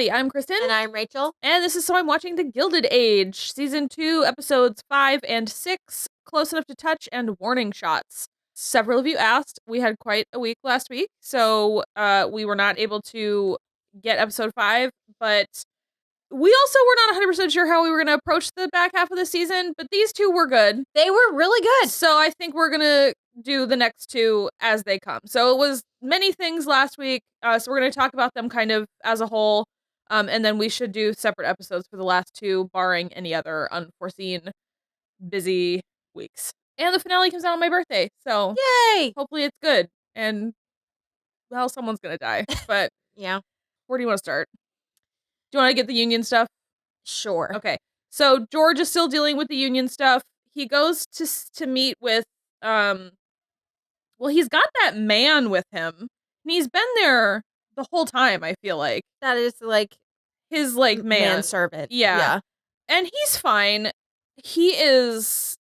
Hi, I'm Kristen. And I'm Rachel. And this is So I'm Watching the Gilded Age, Season 2, Episodes 5 and 6, Close Enough to Touch and Warning Shots. Several of you asked. We had quite a week last week, so we were not able to get Episode 5, but we also were not 100% sure how we were going to approach the back half of the season, but these two were good. They were really good. So I think we're going to do the next two as they come. So it was many things last week, so we're going to talk about them kind of as a whole, and then we should do separate episodes for the last two, barring any other unforeseen busy weeks. And the finale comes out on my birthday, so yay! Hopefully it's good. And, well, someone's going to die, but yeah. Where do you want to start? Do you want to get the union stuff? Sure. Okay. So George is still dealing with the union stuff. He goes to meet with, well, he's got that man with him. And he's been there the whole time, I feel like. That is, like, his, like, manservant. Yeah. And he's fine. He is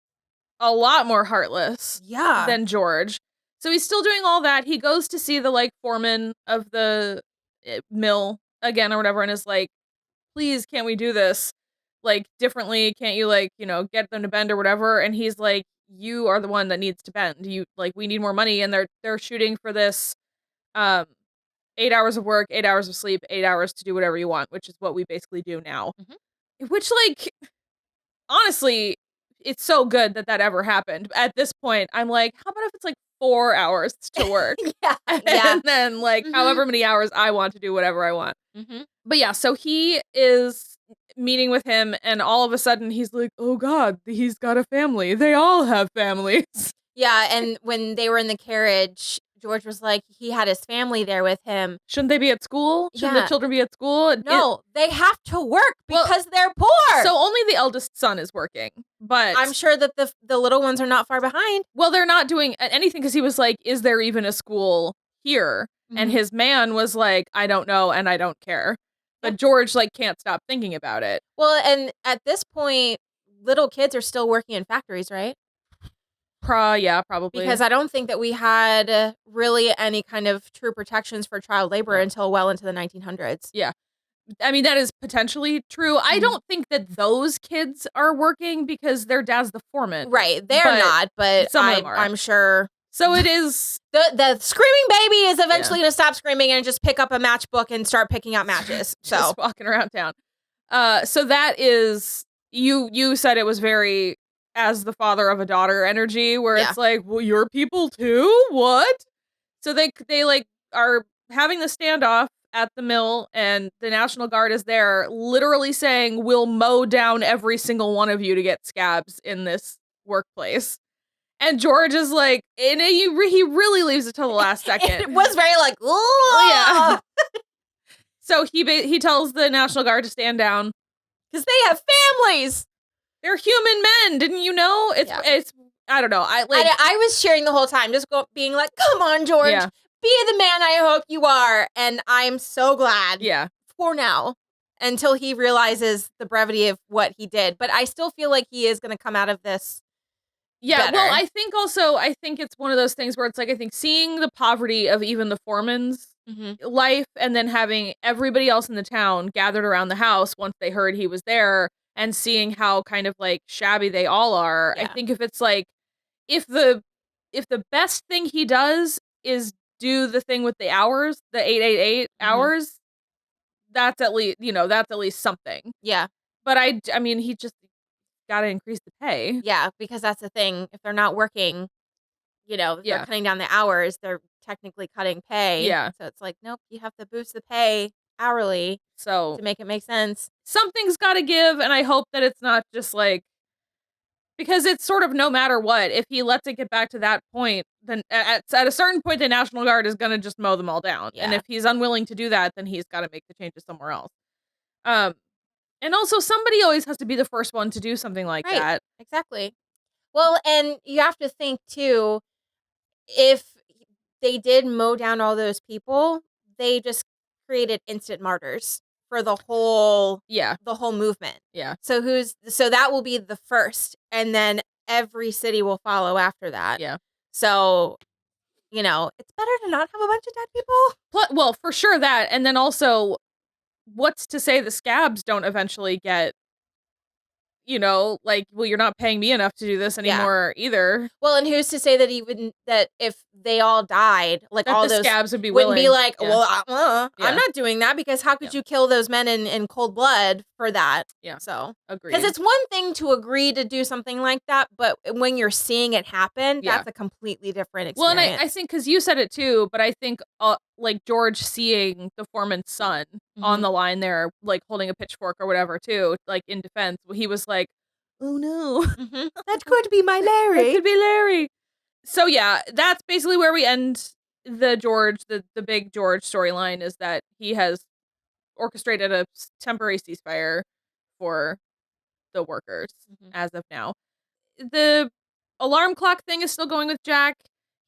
a lot more heartless than George. So he's still doing all that. He goes to see the, like, foreman of the mill again or whatever and is like, please, can't we do this, like, differently? Can't you, like, you know, get them to bend or whatever? And he's like, you are the one that needs to bend. You, like, we need more money. And they're shooting for this 8 hours of work, 8 hours of sleep, 8 hours to do whatever you want, which is what we basically do now. Mm-hmm. Which, like, honestly, it's so good that ever happened. At this point, I'm like, how about if it's like 4 hours to work? And then, like, however many hours I want to do whatever I want. But yeah, so he is meeting with him, and all of a sudden he's like, oh God, he's got a family. They all have families. Yeah, and when they were in the carriage, George was like, he had his family there with him. Shouldn't they be at school? Shouldn't the children be at school? No, they have to work because they're poor. So only the eldest son is working, but I'm sure that the little ones are not far behind. Well, they're not doing anything because he was like, is there even a school here? And his man was like, I don't know and I don't care. But George, like, can't stop thinking about it. Well, and at this point, little kids are still working in factories, right? Yeah, probably. Because I don't think that we had really any kind of true protections for child labor until well into the 1900s. Yeah. I mean, that is potentially true. I don't think that those kids are working because their dad's the foreman. Right. They're not, but some of them are. I'm sure. So it is. The screaming baby is eventually going to stop screaming and just pick up a matchbook and start picking out matches. So just walking around town. So that is, you said it was very as the father of a daughter energy, where it's like, well, you're people too? What? So they like are having the standoff at the mill, and the National Guard is there literally saying, we'll mow down every single one of you to get scabs in this workplace. And George is like, and he really leaves it till the last second. It was very like, oh yeah. So he tells the National Guard to stand down. Because they have families. They're human men, didn't you know? It's I don't know. I was cheering the whole time, just being like, come on, George. Yeah. Be the man I hope you are. And I'm so glad. Yeah. For now. Until he realizes the brevity of what he did. But I still feel like he is going to come out of this better. Well, I think it's one of those things where it's like, I think seeing the poverty of even the foreman's life, and then having everybody else in the town gathered around the house once they heard he was there, and seeing how kind of like shabby they all are. I think if it's like, if the best thing he does is do the thing with the hours, the 888 hours, that's at least something. Yeah. But I mean, he just got to increase the pay. Yeah, because that's the thing. If they're not working, they're cutting down the hours, they're technically cutting pay. Yeah. So it's like, nope, you have to boost the pay hourly to make it make sense. Something's got to give, and I hope that it's not just like, because it's sort of no matter what, if he lets it get back to that point, then at a certain point, the National Guard is going to just mow them all down. Yeah. And if he's unwilling to do that, then he's got to make the changes somewhere else. And also, somebody always has to be the first one to do something like that. Exactly. Well, and you have to think, too, if they did mow down all those people, they just created instant martyrs for the whole movement. Yeah. So that will be the first, and then every city will follow after that. Yeah. So, it's better to not have a bunch of dead people. Well, for sure that, and then also, what's to say the scabs don't eventually get, like, well, you're not paying me enough to do this anymore either. Well, and who's to say that if they all died, like that all the those scabs would be wouldn't willing. be like, Yeah. well, I'm not doing that, because how could you kill those men in cold blood for that? Yeah. So Agreed. because it's one thing to agree to do something like that, but when you're seeing it happen, that's a completely different experience. Well, and I think because you said it too, but I think like George seeing the foreman's son on the line there, like holding a pitchfork or whatever too, like in defense, he was like, oh no. That could be my Larry. That could be Larry. So yeah, that's basically where we end the big George storyline, is that he has orchestrated a temporary ceasefire for the workers as of now. The alarm clock thing is still going with Jack.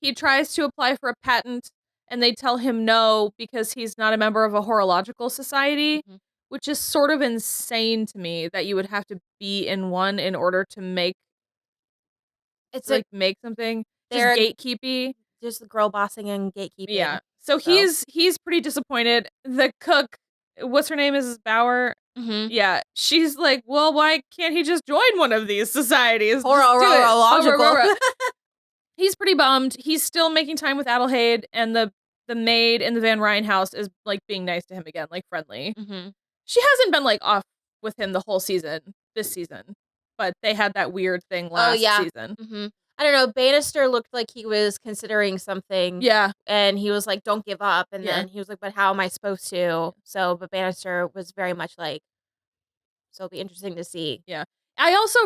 He tries to apply for a patent and they tell him no because he's not a member of a horological society, which is sort of insane to me that you would have to be in one in order to make make something. Just gatekeepy. Just the girl bossing and gatekeeping. Yeah. So he's pretty disappointed. The cook, what's her name, Mrs. Bauer? Yeah. She's like, well, why can't he just join one of these societies? Horological. He's pretty bummed. He's still making time with Adelheid, and the maid in the Van Ryn house is like being nice to him again, like friendly. She hasn't been like off with him the whole season, this season, but they had that weird thing last season. I don't know. Bannister looked like he was considering something. Yeah. And he was like, don't give up. And then he was like, but how am I supposed to? So, but Bannister was very much like, so it'll be interesting to see. Yeah. I also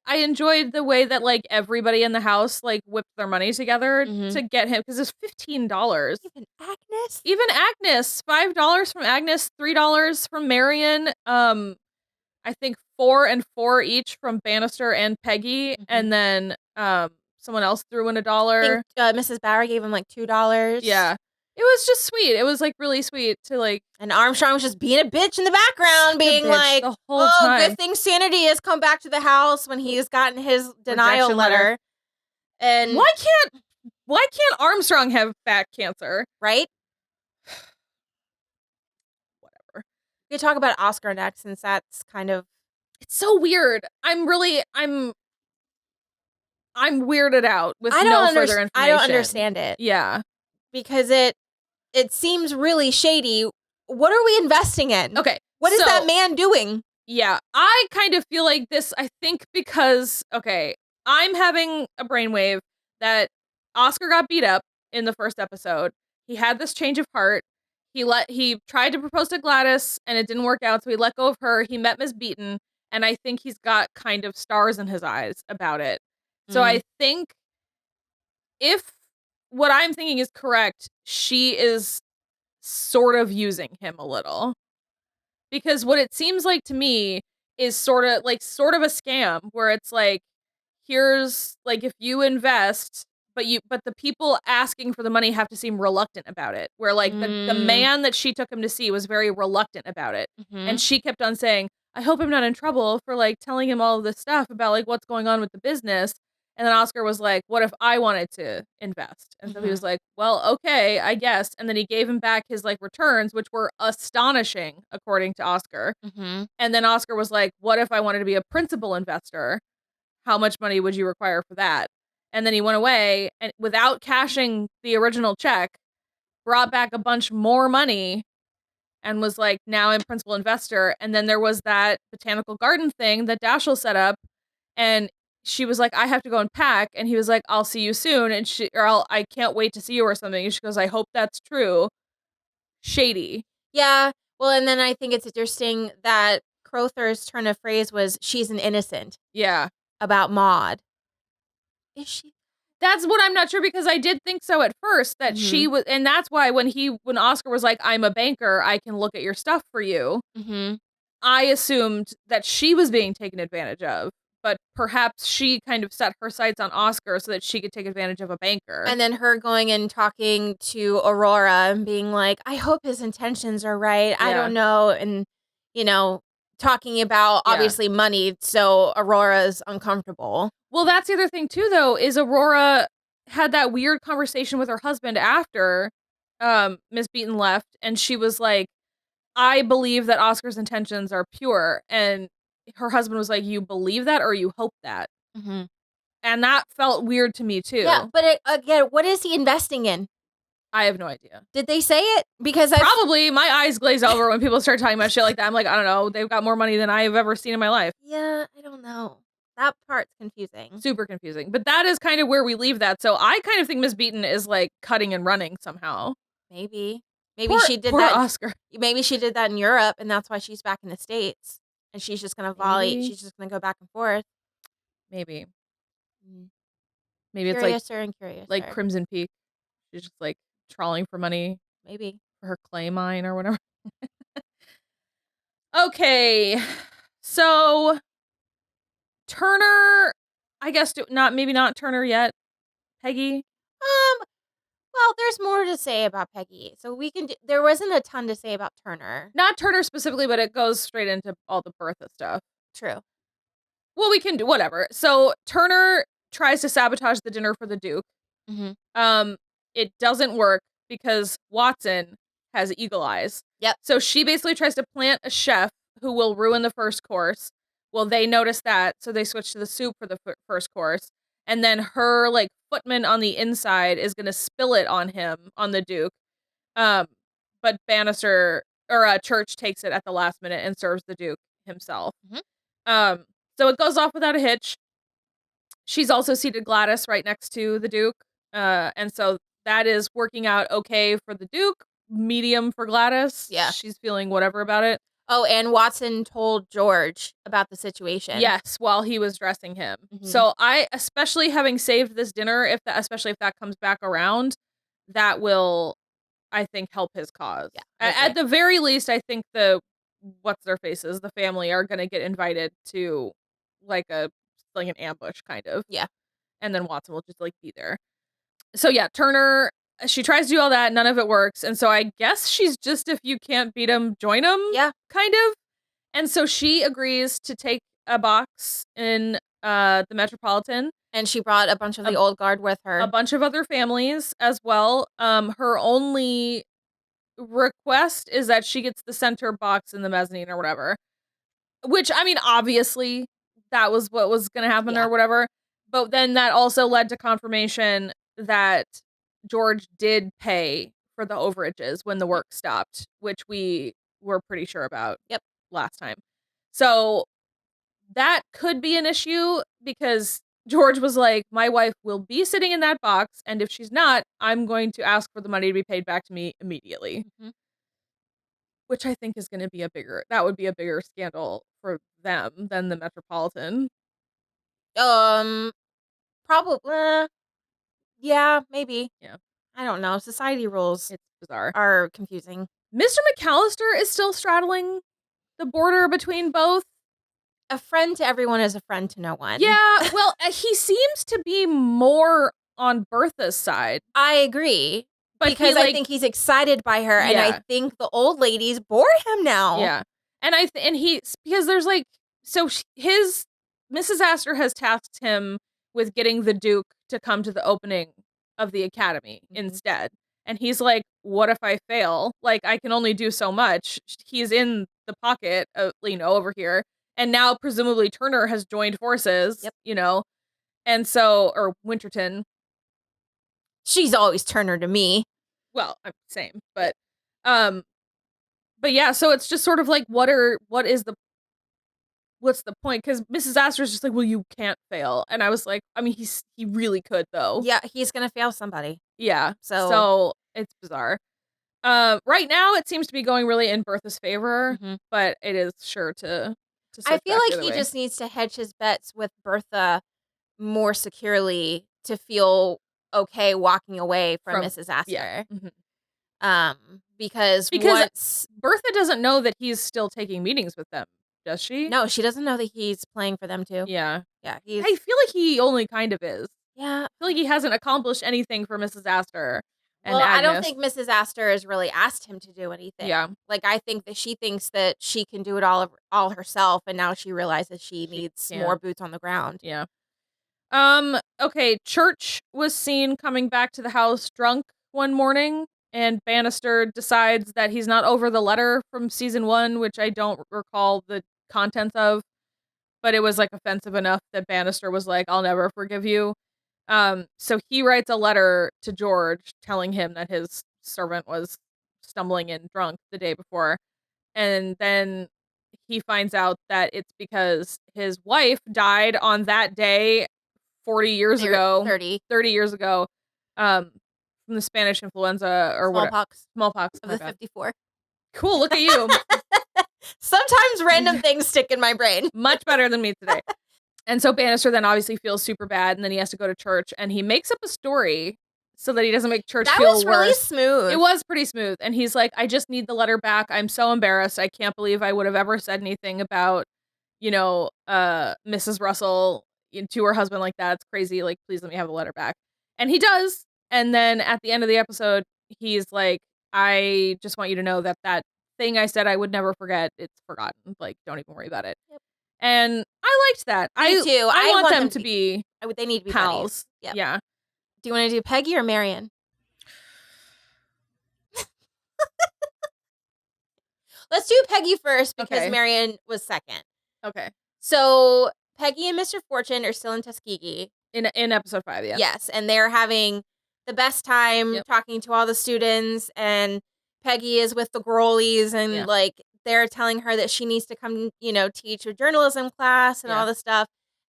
I enjoyed the way that like everybody in the house like whipped their money together to get him, because it's $15. Even Agnes, $5 from Agnes, $3 from Marian. I think 4 and 4 each from Bannister and Peggy, and then someone else threw in $1. I think Mrs. Bauer gave him like $2. Yeah. It was just sweet. It was like really sweet to like. And Armstrong was just being a bitch in the background, being like, the whole time. Good thing Sanity has come back to the house when he's gotten his denial letter. And why can't Armstrong have back cancer? Right? Whatever. We could talk about Oscar next, since that's kind of. It's so weird. I'm weirded out with no further information. I don't understand it. Yeah. Because it seems really shady. What are we investing in? Okay. What is that man doing? Yeah. I kind of feel like this, I think because, okay, I'm having a brainwave that Oscar got beat up in the first episode. He had this change of heart. He tried to propose to Gladys and it didn't work out, so he let go of her. He met Miss Beaton, and I think he's got kind of stars in his eyes about it. So I think if what I'm thinking is correct, she is sort of using him a little. Because what it seems like to me is sort of a scam where it's like, here's like, if you invest, but the people asking for the money have to seem reluctant about it. Where like the man that she took him to see was very reluctant about it. And she kept on saying, I hope I'm not in trouble for like telling him all of this stuff about like what's going on with the business. And then Oscar was like, what if I wanted to invest? And so he was like, well, okay, I guess. And then he gave him back his like returns, which were astonishing, according to Oscar. And then Oscar was like, what if I wanted to be a principal investor? How much money would you require for that? And then he went away and without cashing the original check, brought back a bunch more money and was like, now I'm principal investor. And then there was that botanical garden thing that Dashiell set up. And she was like, I have to go and pack. And he was like, I'll see you soon. And I can't wait to see you or something. And she goes, I hope that's true. Shady. Yeah. Well, and then I think it's interesting that Crowther's turn of phrase was, she's an innocent. Yeah. About Maude. Is she? That's what I'm not sure, because I did think so at first that she was, and that's why when Oscar was like, I'm a banker, I can look at your stuff for you. I assumed that she was being taken advantage of, but perhaps she kind of set her sights on Oscar so that she could take advantage of a banker. And then her going and talking to Aurora and being like, I hope his intentions are right. I don't know. And, talking about obviously money. So Aurora's uncomfortable. Well, that's the other thing too, though, is Aurora had that weird conversation with her husband after Miss Beaton left. And she was like, I believe that Oscar's intentions are pure. And her husband was like, you believe that or you hope that? Mm-hmm. And that felt weird to me, too. Yeah, but again, what is he investing in? I have no idea. Did they say it? Because probably my eyes glaze over when people start talking about shit like that. I'm like, I don't know. They've got more money than I've ever seen in my life. Yeah, I don't know. That part's confusing. Super confusing. But that is kind of where we leave that. So I kind of think Miss Beaton is like cutting and running somehow. Maybe she did poor that. Oscar. Maybe she did that in Europe, and that's why she's back in the States, and she's just gonna volley. Maybe. She's just gonna go back and forth. Maybe Curiouser it's and curiouser. like Crimson Peak. She's just like trawling for money. Maybe for her clay mine or whatever. Okay, so Turner, I guess maybe not Turner yet. Peggy. Well, there's more to say about Peggy. So there wasn't a ton to say about Turner. Not Turner specifically, but it goes straight into all the Bertha stuff. True. Well, we can do whatever. So Turner tries to sabotage the dinner for the Duke. Mm-hmm. It doesn't work because Watson has eagle eyes. Yep. So she basically tries to plant a chef who will ruin the first course. Well, they notice that, so they switch to the soup for the first course. And then her like footman on the inside is gonna spill it on him, on the Duke. But Bannister or Church takes it at the last minute and serves the Duke himself. Mm-hmm. So it goes off without a hitch. She's also seated Gladys right next to the Duke. And so that is working out okay for the Duke, medium for Gladys. Yeah. She's feeling whatever about it. Oh, and Watson told George about the situation. Yes, while he was dressing him. Mm-hmm. So I, especially having saved this dinner, especially if that comes back around, that will, I think, help his cause. Yeah, At the very least, I think the family are going to get invited to like an ambush kind of. Yeah. And then Watson will just like be there. So yeah, Turner, she tries to do all that. None of it works. And so I guess she's just, if you can't beat him, join him. Yeah. Kind of. And so she agrees to take a box in the Metropolitan. And she brought a bunch of the old guard with her. A bunch of other families as well. Her only request is that she gets the center box in the mezzanine or whatever. Which, I mean, obviously, that was what was going to happen or whatever. But then that also led to confirmation that George did pay for the overages when the work stopped, which we were pretty sure about last time. So that could be an issue because George was like, my wife will be sitting in that box, and if she's not, I'm going to ask for the money to be paid back to me immediately. Mm-hmm. Which I think is going to be a bigger scandal for them than the Metropolitan. Probably. Yeah, maybe. Yeah. I don't know. Society rules. It's bizarre. Are confusing. Mr. McAllister is still straddling the border between both. A friend to everyone is a friend to no one. Yeah, well, he seems to be more on Bertha's side. I agree. But because I think he's excited by her, and I think the old ladies bore him now. Yeah. And because there's like, so Mrs. Astor has tasked him with getting the Duke to come to the opening of the academy instead. And he's like, what if I fail? Like, I can only do so much. He's in the pocket, over here. And now presumably Turner has joined forces, and so, or Winterton. She's always Turner to me. Well, I'm same, but yeah, so it's just sort of like, what's the point? Because Mrs. Astor's just like, well, you can't fail. And I was like, I mean, he really could though. Yeah, he's gonna fail somebody. Yeah. So it's bizarre. Right now it seems to be going really in Bertha's favor, but it is sure to I feel like he just needs to hedge his bets with Bertha more securely to feel okay walking away from Mrs. Astor. Yeah. Because Bertha doesn't know that he's still taking meetings with them, does she? No, she doesn't know that he's playing for them too. Yeah. Yeah. I feel like he only kind of is. Yeah. I feel like he hasn't accomplished anything for Mrs. Astor. Well, I don't think Mrs. Astor has really asked him to do anything. Yeah. Like, I think that she thinks that she can do it all herself, and now she realizes she needs more boots on the ground. Yeah. Okay, Church was seen coming back to the house drunk one morning, and Bannister decides that he's not over the letter from season 1, which I don't recall the contents of, but it was like offensive enough that Bannister was like, I'll never forgive you. So he writes a letter to George telling him that his servant was stumbling in drunk the day before. And then he finds out that it's because his wife died on that day 40 years ago. 30 years ago. From the Spanish influenza or smallpox of the 54. Cool, look at you. Sometimes random things stick in my brain. Much better than me today. And so Bannister then obviously feels super bad, and then he has to go to church, and he makes up a story so that he doesn't make church feel worse. That was really smooth. It was pretty smooth. And he's like, I just need the letter back. I'm so embarrassed. I can't believe I would have ever said anything about, Mrs. Russell to her husband like that. It's crazy. Like, please let me have the letter back. And he does. And then at the end of the episode, he's like, I just want you to know that thing I said I would never forget, it's forgotten. Like, don't even worry about it. Yep. And I liked that. Me too. I want them to be they need to be pals. Yep. Yeah. Do you want to do Peggy or Marian? Let's do Peggy first because Marian was second. Okay. So Peggy and Mr. Fortune are still in Tuskegee. In episode 5, yeah. Yes, and they're having the best time talking to all the students, and Peggy is with the girlies, and they're telling her that she needs to come, teach a journalism class and all this stuff.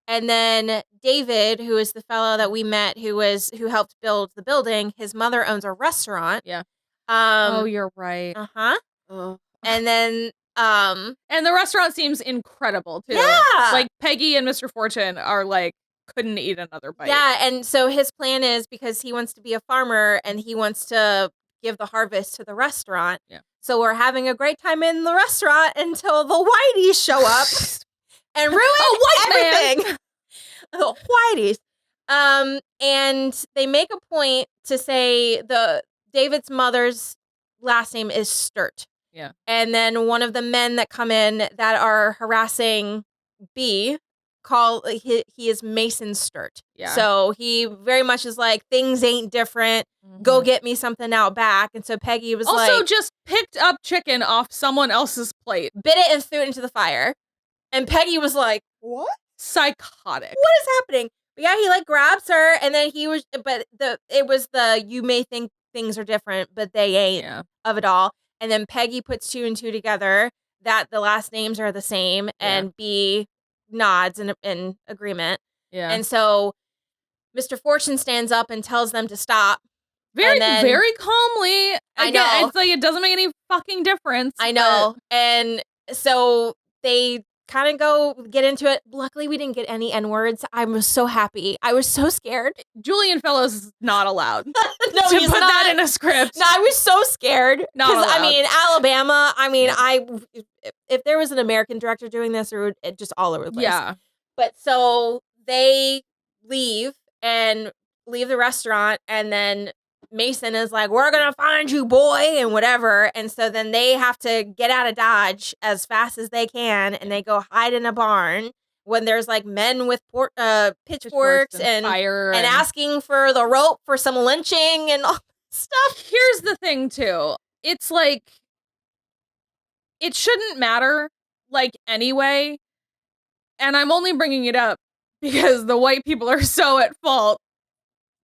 And then David, who is the fellow that we met, who helped build the building, his mother owns a restaurant. Yeah. Oh, you're right. Uh-huh. Oh. And then and the restaurant seems incredible too. Yeah. Like Peggy and Mr. Fortune are like couldn't eat another bite. Yeah, and so his plan is because he wants to be a farmer and he wants to give the harvest to the restaurant. Yeah. So we're having a great time in the restaurant until the whiteys show up and ruin everything. The whiteys. And they make a point to say David's mother's last name is Sturt. Yeah. And then one of the men that come in that are harassing B he is Mason Sturt. Yeah. So he very much is like, things ain't different. Mm-hmm. Go get me something out back. And so Peggy was also just picked up chicken off someone else's plate, bit it and threw it into the fire. And Peggy was like, what? Psychotic. What is happening? But yeah, he grabs her, and then it was you may think things are different, but they ain't of it all. And then Peggy puts 2 and 2 together that the last names are the same, and B nods in agreement. Yeah. And so Mr. Fortune stands up and tells them to stop. Very calmly. Again, I know. It's like it doesn't make any fucking difference. I know. And so they kind of get into it. Luckily, we didn't get any N-words. I was so happy. I was so scared. Julian Fellows is not allowed. No, to he's put not. that in a script. No, I was so scared. Not allowed. I mean, Alabama, if there was an American director doing this, it would just all over the place. Yeah. But so they leave the restaurant, and then Mason is like, we're going to find you, boy, and whatever. And so then they have to get out of Dodge as fast as they can, and they go hide in a barn when there's men with pitchforks and fire and asking for the rope for some lynching and all stuff. Here's the thing, too. It's like, it shouldn't matter, anyway. And I'm only bringing it up because the white people are so at fault.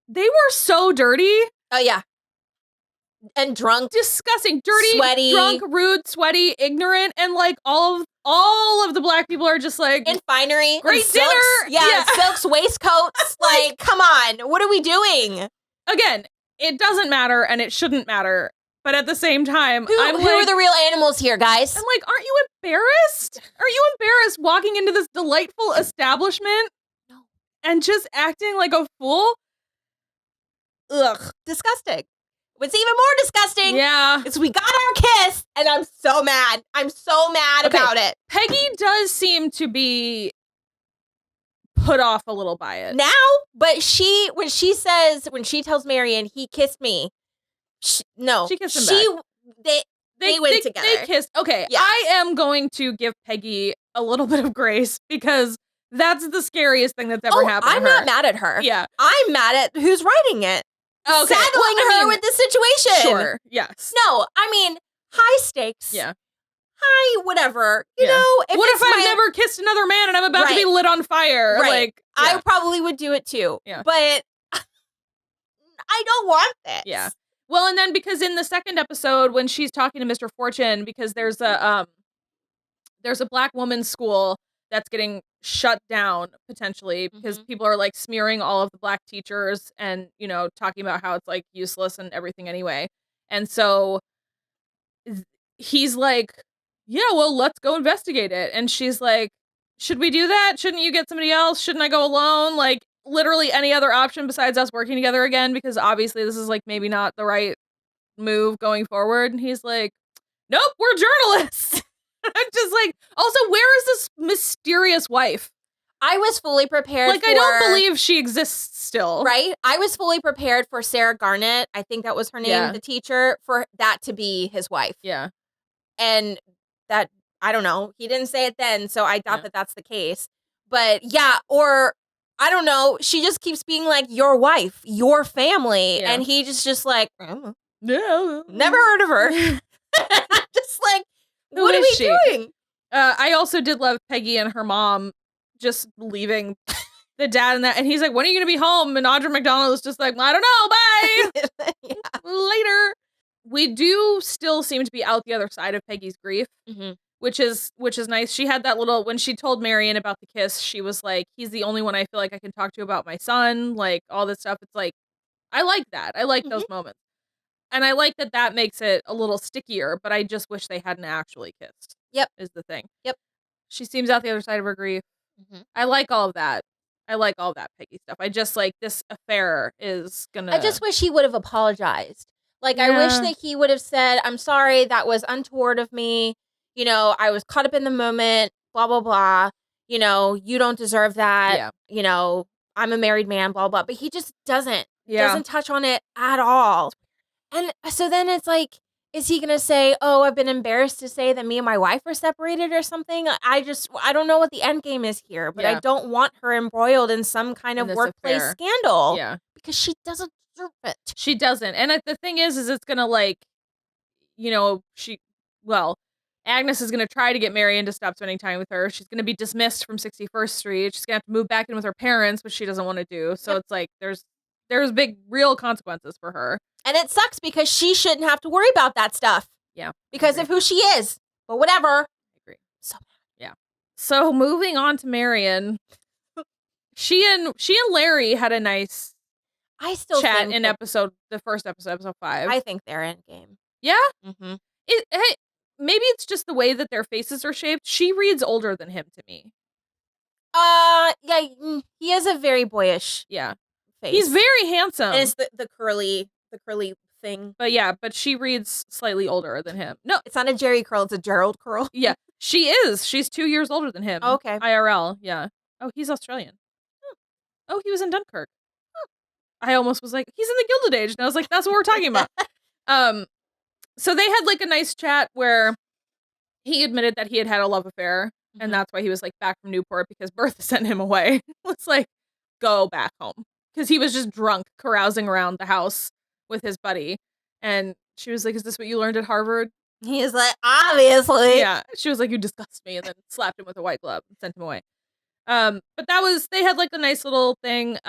They were so dirty. Oh, yeah. And drunk. Disgusting. Dirty, sweaty. Drunk, rude, sweaty, ignorant, and all of the black people are just in finery. Great dinner. Silks, yeah. Silks, waistcoats. Come on. What are we doing? Again, it doesn't matter and it shouldn't matter. But at the same time, who are the real animals here, guys? I'm like, aren't you embarrassed? Are you embarrassed walking into this delightful establishment? No. And just acting like a fool? Ugh. Disgusting. What's even more disgusting is we got our kiss, and I'm so mad. I'm so mad about it. Peggy does seem to be put off a little by it. Now, but when she tells Marian, he kissed me. She kissed him back. They went together. They kissed. Okay, yeah. I am going to give Peggy a little bit of grace because that's the scariest thing that's ever happened to her. I'm not mad at her. Yeah. I'm mad at who's writing it. saddling her with this situation. Sure, yes. No, I mean, high stakes. Yeah. High whatever. You know, what if I've never kissed another man and I'm about to be lit on fire? Right. Like, I probably would do it too. Yeah. But I don't want this. Yeah. Well, and then because in the second episode when she's talking to Mr. Fortune, because there's a black woman's school that's getting shut down potentially because people are like smearing all of the black teachers and, you know, talking about how it's like useless and everything anyway. And so he's like, yeah, well, let's go investigate it. And she's like, should we do that? Shouldn't you get somebody else? Shouldn't I go alone? Like literally any other option besides us working together again, because obviously this is like maybe not the right move going forward. And he's like, nope, we're journalists. I'm just like, also, where is this mysterious wife? I was fully prepared like, I don't believe she exists still. Right? I was fully prepared for Sarah Garnett, I think that was her name, the teacher, for that to be his wife. Yeah. And that, I don't know, he didn't say it then, so I doubt that that's the case. But yeah, or, I don't know, she just keeps being like, your wife, your family. Yeah. And he just like, no, never heard of her. Just like, what are we doing? I also did love Peggy and her mom just leaving the dad and he's like, when are you going to be home? And Audra McDonald is just like, I don't know, bye. Later. We do still seem to be out the other side of Peggy's grief, which is nice. She had that little, when she told Marian about the kiss, she was like, he's the only one I feel like I can talk to about my son, like all this stuff. It's like, I like that. I like those moments. And I like that makes it a little stickier, but I just wish they hadn't actually kissed. Yep. Is the thing. Yep. She seems out the other side of her grief. I like all of that. I like all that Peggy stuff. I just like this affair is gonna. I just wish he would have apologized. Like, I wish that he would have said, I'm sorry, that was untoward of me. You know, I was caught up in the moment, blah, blah, blah. You know, you don't deserve that. Yeah. You know, I'm a married man, blah, blah. But he just doesn't. Yeah. Doesn't touch on it at all. And so then it's like, is he going to say, oh, I've been embarrassed to say that me and my wife are separated or something? I don't know what the end game is here, but I don't want her embroiled in some kind of workplace scandal. Yeah. Because she doesn't deserve it. She doesn't. And the thing is it's going to like, you know, Agnes is going to try to get Marian to stop spending time with her. She's going to be dismissed from 61st Street. She's going to have to move back in with her parents, which she doesn't want to do. So it's like, there's big, real consequences for her. And it sucks because she shouldn't have to worry about that stuff. Yeah. Because of who she is. But whatever. I agree. So mad. Yeah. So moving on to Marian. She and Larry had a nice chat in the first episode, episode 5. I think they're in game. Yeah? Mm-hmm. Maybe it's just the way that their faces are shaped. She reads older than him to me. Yeah, he has a very boyish face. He's very handsome. And it's the curly thing. But she reads slightly older than him. No, it's not a Jerry curl, it's a Gerald curl. Yeah, she is. She's 2 years older than him. Oh, okay. IRL, yeah. Oh, he's Australian. Oh, he was in Dunkirk. I almost was like, he's in the Gilded Age. And I was like, that's what we're talking about. So they had like a nice chat where he admitted that he had a love affair. And that's why he was like back from Newport because Bertha sent him away. It's like, go back home. Because he was just drunk, carousing around the house with his buddy. And she was like, is this what you learned at Harvard? He was like, obviously. Yeah. She was like, you disgust me. And then slapped him with a white glove and sent him away. But they had like a nice little thing.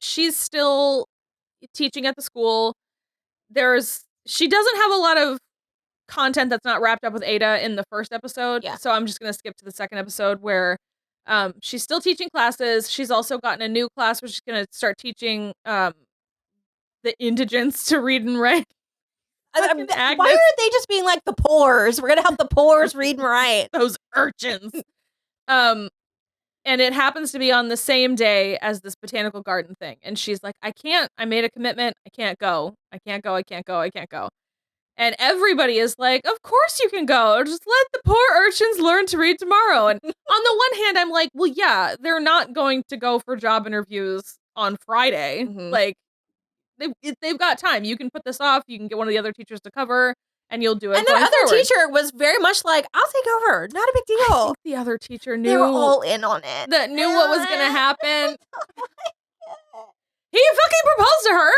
She's still teaching at the school. She doesn't have a lot of content that's not wrapped up with Ada in the first episode. Yeah. So I'm just going to skip to the second episode where she's still teaching classes. She's also gotten a new class where she's going to start teaching the indigents to read and write. Why are they just being like the poors? We're going to help the poors read and write. Those urchins. And it happens to be on the same day as this botanical garden thing. And she's like, I made a commitment. I can't go. And everybody is like, of course you can go. Just let the poor urchins learn to read tomorrow. And on the one hand, I'm like, well, yeah, they're not going to go for job interviews on Friday. Like, they've got time. You can put this off. You can get one of the other teachers to cover, and you'll do it. And the other teacher was very much like, I'll take over. Not a big deal. I think the other teacher knew. They were all in on it. That knew what was going to happen. He fucking proposed to her.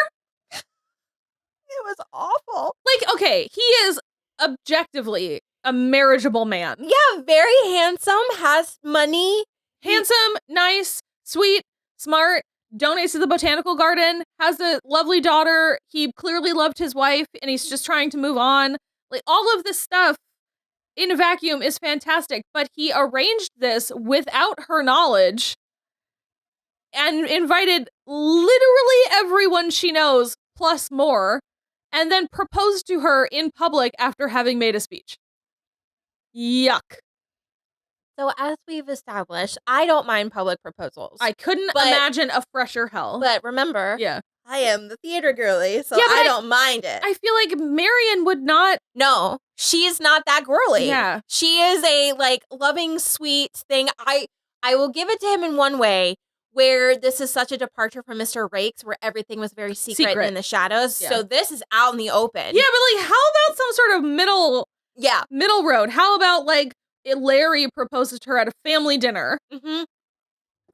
It was awful. Like, okay, he is objectively a marriageable man. Yeah, very handsome, has money. Handsome, nice, sweet, smart, donates to the botanical garden, has a lovely daughter. He clearly loved his wife and he's just trying to move on. Like, all of this stuff in a vacuum is fantastic, but he arranged this without her knowledge and invited literally everyone she knows, plus more, and then proposed to her in public after having made a speech. Yuck. So as we've established, I don't mind public proposals. I couldn't imagine a fresher hell. But remember, yeah, I am the theater girly, so I don't mind it. I feel like Marian would not. No, she's not that girly. Yeah. She is a, like, loving, sweet thing. I will give it to him in one way, where this is such a departure from Mr. Rakes, where everything was very secret and in the shadows. Yeah. So this is out in the open. Yeah, but, like, how about some sort of middle road? How about, like, Larry proposes to her at a family dinner? Mm-hmm.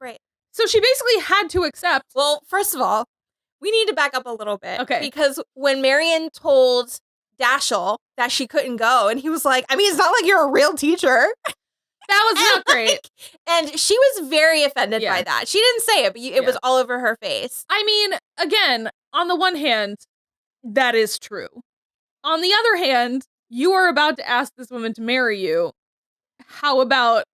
Right. So she basically had to accept. Well, first of all, we need to back up a little bit. Okay. Because when Marian told Dashiell that she couldn't go, and he was like, I mean, it's not like you're a real teacher. That was not great. And she was very offended by that. She didn't say it, but it was all over her face. I mean, again, on the one hand, that is true. On the other hand, you are about to ask this woman to marry you. How about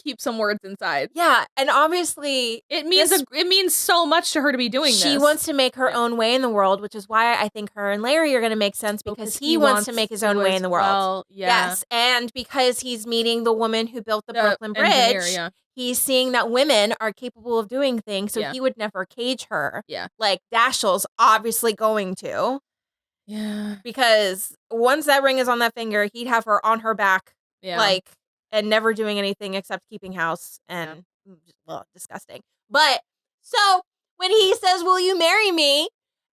keep some words inside? Yeah, and obviously it means so much to her to be doing this. She wants to make her own way in the world, which is why I think her and Larry are going to make sense, because he wants to make his own way in the world. Well, yeah. Yes, and because he's meeting the woman who built the Brooklyn Bridge, he's seeing that women are capable of doing things, so he would never cage her. Yeah. Like Dashiell's obviously going to. Yeah. Because once that ring is on that finger, he'd have her on her back, like, and never doing anything except keeping house, and disgusting. But so when he says, "Will you marry me?"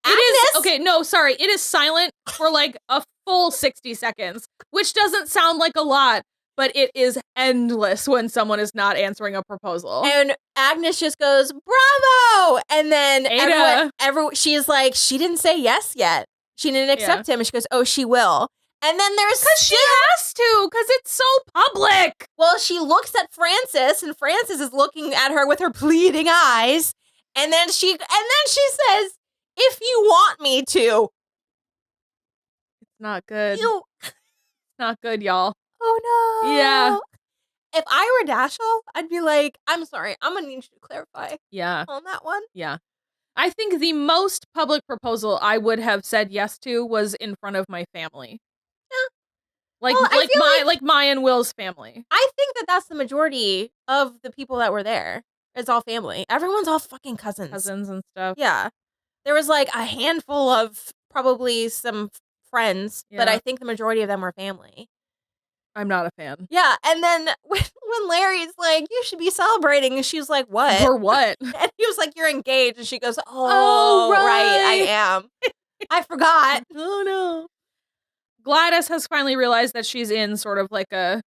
It is silent for like a full 60 seconds, which doesn't sound like a lot, but it is endless when someone is not answering a proposal. And Agnes just goes, "Bravo!" And then everyone, she's like, she didn't say yes yet. She didn't accept him, and she goes, "Oh, she will." And then there's because she has to, because it's so public. Well, she looks at Francis, and Francis is looking at her with her pleading eyes, and then she says, "If you want me to." It's not good. It's not good, y'all. Oh no. Yeah. If I were Dashiell, I'd be like, "I'm sorry, I'm gonna need you to clarify." Yeah. On that one. Yeah. I think the most public proposal I would have said yes to was in front of my family. Like Maya and Will's family. I think that's the majority of the people that were there. It's all family. Everyone's all fucking cousins. Cousins and stuff. Yeah. There was like a handful of probably some friends, but I think the majority of them were family. I'm not a fan. Yeah, and then when Larry's like, "You should be celebrating," and she's like, "What? For what?" And he was like, "You're engaged," and she goes, "Oh, right, I am. I forgot." Oh no. Gladys has finally realized that she's in sort of like a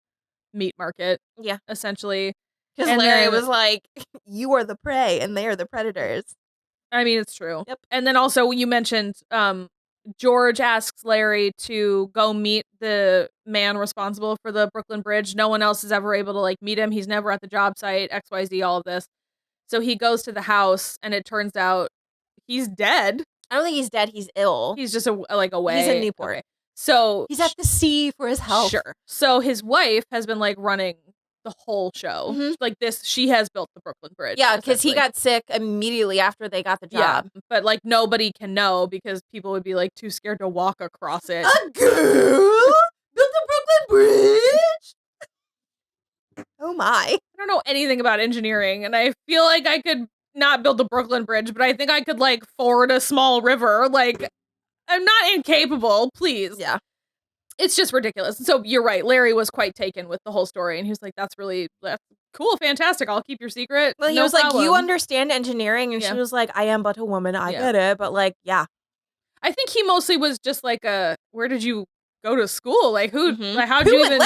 meat market. Yeah. Essentially. Because Larry was like, "You are the prey and they are the predators." I mean, it's true. Yep. And then also you mentioned George asks Larry to go meet the man responsible for the Brooklyn Bridge. No one else is ever able to like meet him. He's never at the job site, XYZ, all of this. So he goes to the house and it turns out he's dead. I don't think he's dead. He's ill. He's just away. He's in Newport. Okay. So he's at the sea for his health. Sure. So his wife has been like running the whole show. Mm-hmm. Like she has built the Brooklyn Bridge. Yeah, because he got sick immediately after they got the job. Yeah, but like nobody can know because people would be like too scared to walk across it. A girl built the Brooklyn Bridge? Oh my. I don't know anything about engineering, and I feel like I could not build the Brooklyn Bridge, but I think I could like ford a small river. Like, I'm not incapable, please. Yeah. It's just ridiculous. So you're right. Larry was quite taken with the whole story, and he was like, that's cool, fantastic. I'll keep your secret. Well, he was like, "You understand engineering?" And she was like, "I am but a woman. I get it." But like, yeah. I think he mostly was just like, where did you go to school? Like, who, like, who even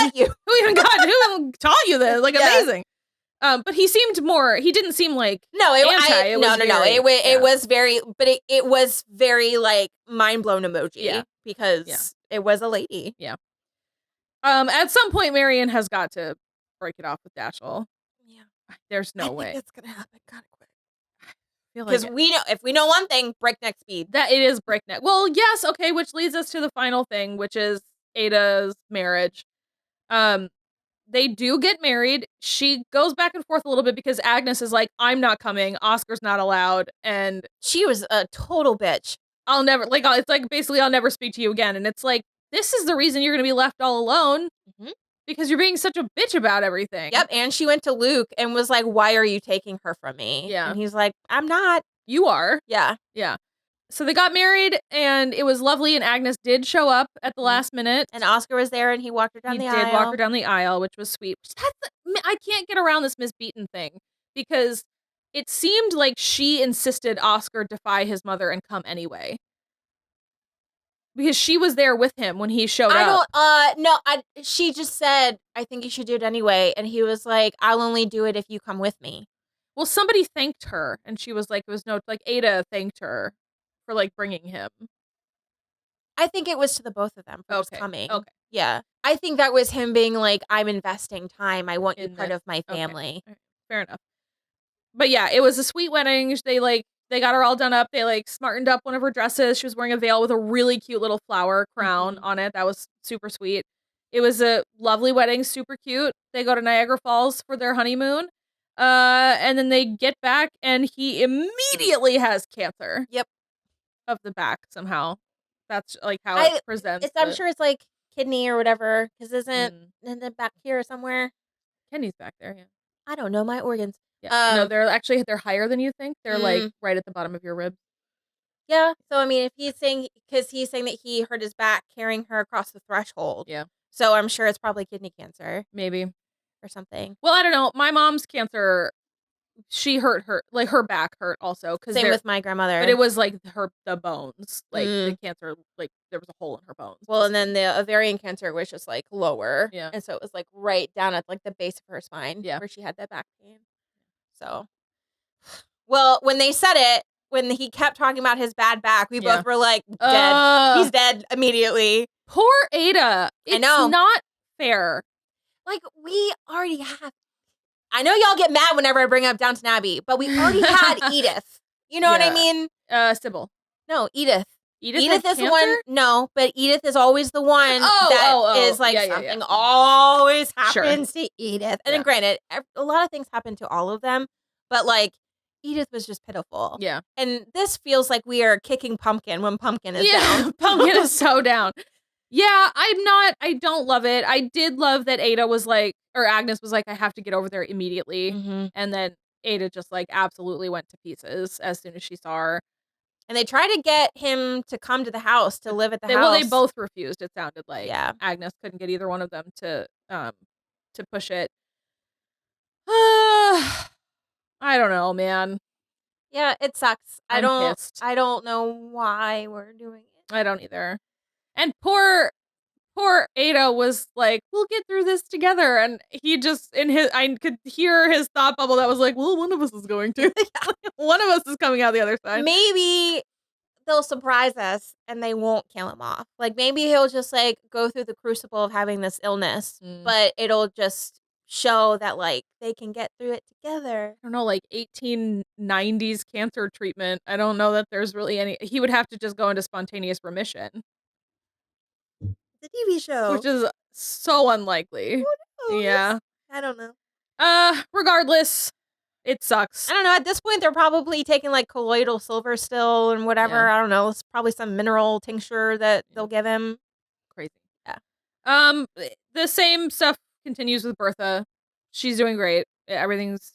taught you this? Like, amazing. But he didn't seem like no. It was very, but it was very like mind blown emoji because it was a lady. Yeah. At some point, Marian has got to break it off with Dashiell. Yeah, there's no way it's gonna happen kind of quick. Because if we know one thing, breakneck speed. That it is breakneck. Well, yes, okay, which leads us to the final thing, which is Ada's marriage. They do get married. She goes back and forth a little bit because Agnes is like, I'm not coming. Oscar's not allowed. And she was a total bitch. I'll never, like, it's like, basically, I'll never speak to you again. And it's like, this is the reason you're going to be left all alone. Mm-hmm. Because you're being such a bitch about everything. Yep, and she went to Luke and was like, why are you taking her from me? Yeah. And he's like, I'm not. You are. Yeah. Yeah. So they got married, and it was lovely, and Agnes did show up at the last minute. And Oscar was there, and he walked her down the aisle. He did walk her down the aisle, which was sweet. I can't get around this Miss Beaton thing, because it seemed like she insisted Oscar defy his mother and come anyway. Because she was there with him when he showed up. She just said, I think you should do it anyway. And he was like, I'll only do it if you come with me. Well, somebody thanked her, and she was like, Ada thanked her for, like, bringing him. I think it was to the both of them for just coming. Okay. Yeah. I think that was him being like, I'm investing time. I want you part of my family. Okay. Fair enough. But yeah, it was a sweet wedding. They got her all done up. They, like, smartened up one of her dresses. She was wearing a veil with a really cute little flower crown on it. That was super sweet. It was a lovely wedding, super cute. They go to Niagara Falls for their honeymoon. And then they get back, and he immediately has cancer. Yep. Of the back, somehow. That's, like, how it presents. I'm sure it's, like, kidney or whatever, because isn't it back here somewhere? Kidney's back there, yeah. I don't know my organs. Yeah. No, they're higher than you think. They're like right at the bottom of your rib. Yeah. So I mean, if he's saying that he hurt his back carrying her across the threshold. Yeah. So I'm sure it's probably kidney cancer. Maybe. Or something. Well, I don't know. My mom's cancer, she hurt her, like, her back hurt also. Same with my grandmother. But it was like the bones. Like the cancer, like there was a hole in her bones. Well, and then the ovarian cancer was just like lower. Yeah. And so it was like right down at like the base of her spine. Yeah. Where she had that back pain. So, well, when they said it, when he kept talking about his bad back, we both were like, dead. He's dead immediately. Poor Ada. It's not fair. Like, we already have. I know y'all get mad whenever I bring up Downton Abbey, but we already had Edith. You know what I mean? Sybil. No, Edith. Edith is the one. No, but Edith is always the one is like something always happens to Edith. And then granted, a lot of things happen to all of them, but like Edith was just pitiful. Yeah. And this feels like we are kicking Pumpkin when Pumpkin is down. Pumpkin is so down. Yeah, I don't love it. I did love that Ada was like, or Agnes was like, I have to get over there immediately. Mm-hmm. And then Ada just like absolutely went to pieces as soon as she saw her. And they tried to get him to come to the house to live at the house. Well, they both refused. It sounded like. Yeah. Agnes couldn't get either one of them to push it. I don't know, man. Yeah, it sucks. I'm pissed. I don't know why we're doing it. I don't either. And poor Ada was like, we'll get through this together. And he just, I could hear his thought bubble that was like, well, one of us is going to. One of us is coming out the other side. Maybe they'll surprise us and they won't kill him off. Like, maybe he'll just, like, go through the crucible of having this illness. But it'll just show that, like, they can get through it together. I don't know, like 1890s cancer treatment. I don't know that there's really any. He would have to just go into spontaneous remission. The TV show. Which is so unlikely. Who knows? Yeah. I don't know. Regardless, it sucks. I don't know. At this point, they're probably taking like colloidal silver still and whatever. Yeah. I don't know. It's probably some mineral tincture that they'll give him. Crazy. Yeah. The same stuff continues with Bertha. She's doing great. Everything's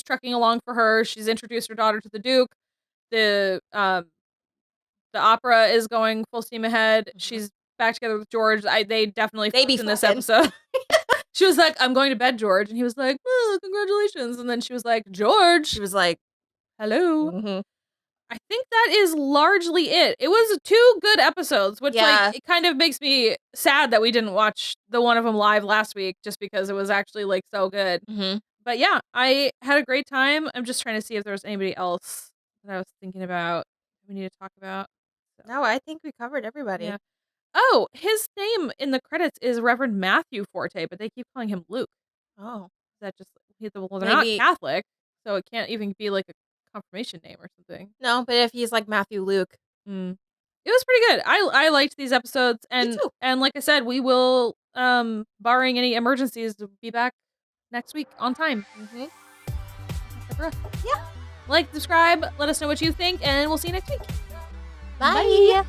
trucking along for her. She's introduced her daughter to the Duke. The opera is going full steam ahead. Mm-hmm. She's back together with George. They definitely fucked in this episode. She was like, I'm going to bed, George. And he was like, oh, congratulations. And then she was like, George. She was like, hello. Mm-hmm. I think that is largely it. It was 2 good episodes, which like it kind of makes me sad that we didn't watch the one of them live last week just because it was actually like so good. Mm-hmm. But yeah, I had a great time. I'm just trying to see if there was anybody else that I was thinking about we need to talk about. So. No, I think we covered everybody. Yeah. Oh, his name in the credits is Reverend Matthew Forte, but they keep calling him Luke. Oh. That just well, they're not Catholic, so it can't even be like a confirmation name or something. No, but if he's like Matthew Luke. It was pretty good. I liked these episodes, and like I said, we will, barring any emergencies, be back next week on time. Yeah. Like, subscribe, let us know what you think, and we'll see you next week. Bye. Bye.